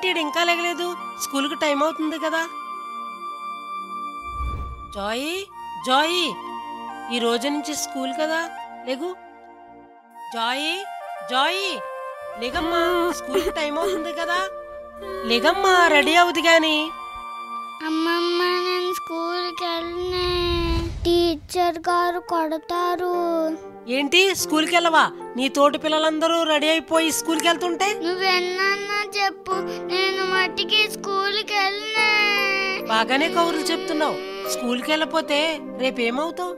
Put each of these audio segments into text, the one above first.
ఏంటి ఇంకా లేగలేదు? స్కూల్కి టైం అవుతుంది కదా. జాయి, జాయి, ఈ రోజు నుంచి స్కూల్ కదా, లేగు. జాయి, జాయి, లేగమ్మా, స్కూల్కి టైం అవుతుంది కదా, లేగమ్మా, రెడీ అవుతుంది గాని. అమ్మమ్మ, నేను స్కూల్కి వెళ్ళినా, టీచర్ గారు కొడతారు. ఏంటి స్కూల్కి వెళ్ళవా? నీ తోటి పిల్లలందరూ రెడీ అయిపోయి స్కూల్కి వెళ్తుంటే నువ్వెన్నా చెప్పు, నేను మట్టికి స్కూల్కి వెళ్ళినా. బాగానే కౌరులు చెప్తున్నావు. స్కూల్కి వెళ్ళపోతే రేపేమవుతావు?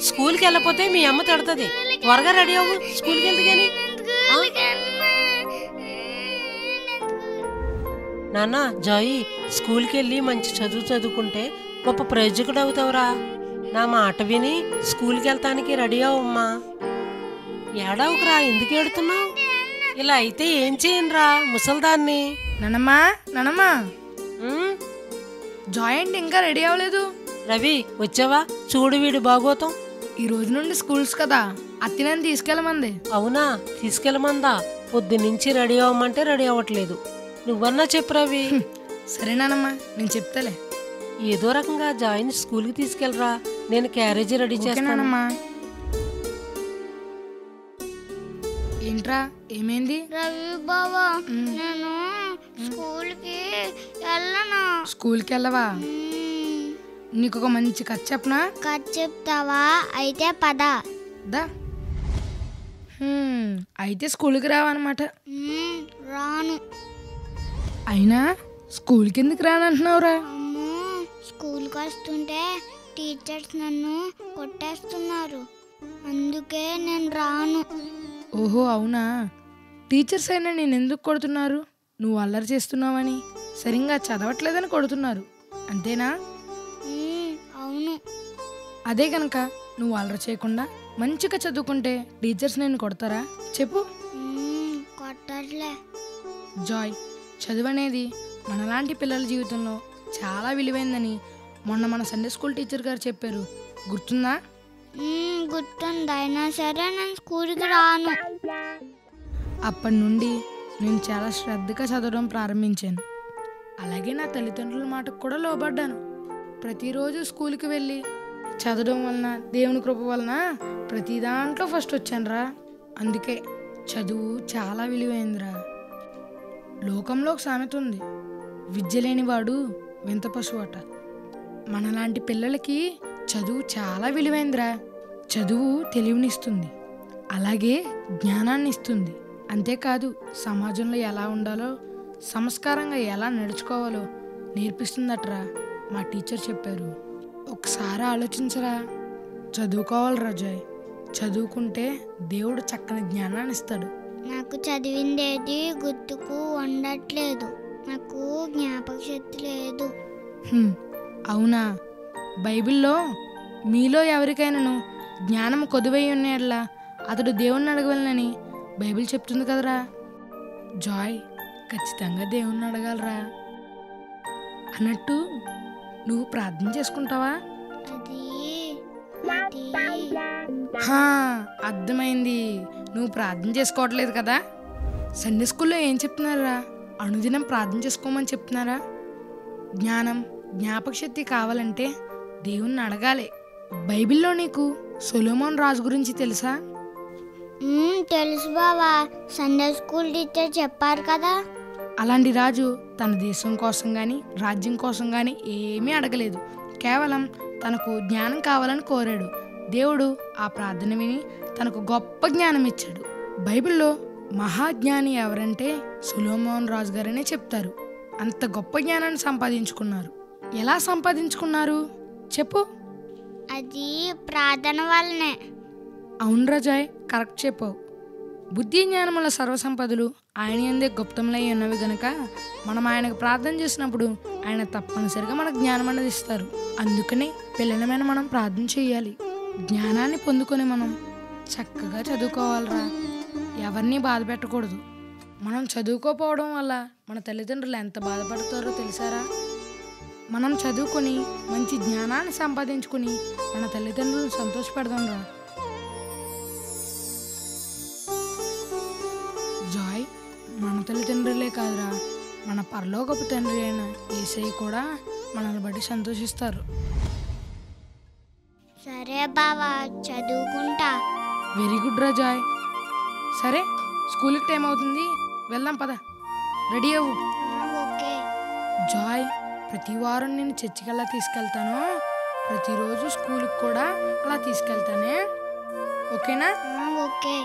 స్కూల్కి వెళ్ళపోతే మీ అమ్మ తిడుతుంది. త్వరగా రెడీ అవ్వు, స్కూల్కి వెళ్తే గాని. నాన్న, జాయి, స్కూల్కి వెళ్ళి మంచి చదువు చదువుకుంటే గొప్ప ప్రయోజకుడు అవుతావురా. నా మాట విని స్కూల్కి వెళ్తానికి రెడీ అవ్వమ్మా. ఏడవకురా, ఎందుకు ఏడుతున్నావు? ఇలా అయితే ఏం చేయనురా ముసల్దాన్ని. నానమ్మా, నానమ్మా, జాయింట్ ఇంకా రెడీ అవ్వలేదు. రవి, వచ్చావా? చూడు వీడు బాగోతాం. ఈ రోజు నుండి స్కూల్స్ కదా, అత్తినని తీసుకెళ్ళమంది. అవునా, తీసుకెళ్ళమందా? పొద్దున్నుంచి రెడీ అవ్వమంటే రెడీ అవ్వట్లేదు. నువ్వన్నా చెప్పు రవి. సరే నానమ్మా, నేను చెప్తాలే. ఏదో రకంగా జాయిన్ స్కూల్కి తీసుకెళ్ళరా, నేను క్యారేజీ రెడీ చేస్తానమ్మా. ఏంట్రా, ఏమైంది? రవి బావా, నేను స్కూల్కి వెళ్ళను. స్కూల్కి వెళ్ళవా? నీకు ఒక మంచి కథ చెప్పనా? కథ చెప్తావా? అయితే పద. దా. అయితే స్కూల్కి రావన్నమాట. రాను. అయినా స్కూల్కి ఎందుకు రానంటున్నావురా? అమ్మో, స్కూల్కి వస్తుంటే టీచర్స్ నన్ను కొట్టేస్తున్నారు, అందుకే నేను రాను. ఓహో, అవునా? టీచర్స్ అయినా నేను ఎందుకు కొడుతున్నారు? నువ్వు అల్లరి చేస్తున్నావని, సరిగ్గా చదవట్లేదని కొడుతున్నారు, అంతేనా? అవును. అదే కనుక నువ్వు అల్లరి చేయకుండా మంచిగా చదువుకుంటే టీచర్స్ నేను కొడతారా చెప్పు? కొట్టట్లే. జాయ్, చదువు అనేది మనలాంటి పిల్లల జీవితంలో చాలా విలువైందని మొన్న మన సండే స్కూల్ టీచర్ గారు చెప్పారు, గుర్తుందా? గుర్తుంది. అయినా సరే నేను స్కూల్కి రాను. అప్పటి నుండి నేను చాలా శ్రద్ధగా చదవడం ప్రారంభించాను. అలాగే నా తల్లిదండ్రుల మాటకు కూడా లోబడ్డాను. ప్రతిరోజు స్కూల్కి వెళ్ళి చదవడం వలన, దేవుని కృప వలన ప్రతి దాంట్లో ఫస్ట్ వచ్చానురా. అందుకే చదువు చాలా విలువైందిరా. లోకంలో ఒక సామెత ఉంది, విద్య లేనివాడు వింత పశువు అట. మనలాంటి పిల్లలకి చదువు చాలా విలువైందిరా. చదువు తెలివినిస్తుంది, అలాగే జ్ఞానాన్ని ఇస్తుంది. అంతేకాదు సమాజంలో ఎలా ఉండాలో, సంస్కారంగా ఎలా నడుచుకోవాలో నేర్పిస్తుందట్రా. మా టీచర్ చెప్పారు. ఒకసారి ఆలోచించరా, చదువుకోవాలిరా జాయ్. చదువుకుంటే దేవుడు చక్కని జ్ఞానాన్ని ఇస్తాడు. నాకు చదివిందేది గుర్తుకు ఉండట్లేదు, నాకు జ్ఞాపక శక్తి లేదు. అవునా? బైబిల్లో మీలో ఎవరికైనాను జ్ఞానం కొదువై ఉన్నట్లా అతడు దేవుణ్ణి అడగవలనని బైబిల్ చెప్తుంది కదరా. జాయ్, ఖచ్చితంగా దేవుణ్ణి అడగాలరా. అన్నట్టు నువ్వు ప్రార్థన చేసుకుంటావా? అర్థమైంది, నువ్వు ప్రార్థన చేసుకోవట్లేదు కదా. సండే స్కూల్లో ఏం చెప్తున్నారా? అనుదినం ప్రార్థన చేసుకోమని చెప్తున్నారా? జ్ఞానం, జ్ఞాపక శక్తి కావాలంటే దేవుణ్ణి అడగాలి. బైబిల్లో నీకు సొలొమోన్ రాజు గురించి తెలుసా? తెలుసు బావా, సండే స్కూల్ టీచర్ చెప్పారు కదా. అలాంటి రాజు తన దేశం కోసం కానీ రాజ్యం కోసం కానీ ఏమీ అడగలేదు. కేవలం తనకు జ్ఞానం కావాలని కోరాడు. దేవుడు ఆ ప్రార్థన విని తనకు గొప్ప జ్ఞానం ఇచ్చాడు. బైబిల్లో మహాజ్ఞాని ఎవరంటే సొలొమోన్ రాజు గారనే చెప్తారు. అంత గొప్ప జ్ఞానాన్ని సంపాదించుకున్నారు. ఎలా సంపాదించుకున్నారు చెప్పు? అది ప్రార్థన వల్లనే. అవును రాజాయ్, కరెక్ట్ చెప్పావు. బుద్ధి జ్ఞానముల సర్వసంపదలు ఆయన యందే గుప్తములై ఉన్నవి గనుక మనం ఆయనకు ప్రార్థన చేసినప్పుడు ఆయన తప్పనిసరిగా మనకు జ్ఞానం అనేది ఇస్తారు. అందుకనే పిల్లలమైన మనం ప్రార్థన చేయాలి. జ్ఞానాన్ని పొందుకొని మనం చక్కగా చదువుకోవాలరా. ఎవరిని బాధ పెట్టకూడదు. మనం చదువుకోపోవడం వల్ల మన తల్లిదండ్రులు ఎంత బాధపడతారో తెలుసారా? మనం చదువుకొని మంచి జ్ఞానాన్ని సంపాదించుకుని మన తల్లిదండ్రులను సంతోషపెడదాం రా. జాయ్, తల్లిదండ్రులే కాదురా, మన పరలోకపు తండ్రి అయిన యేసయ్య కూడా మనల్ని బట్టి సంతోషిస్తారు. సరే బావా, చదువుకుంటా. వెరీ గుడ్ రా జాయ్. సరే, స్కూల్కి టైం అవుతుంది, వెళ్దాం పద. రెడీ అవ్వు. ఓకే. జాయ్, ప్రతి వారం నేను చర్చికి ఎలా తీసుకెళ్తానో ప్రతిరోజు స్కూల్కి కూడా అలా తీసుకెళ్తానే, ఓకేనా? ఓకే.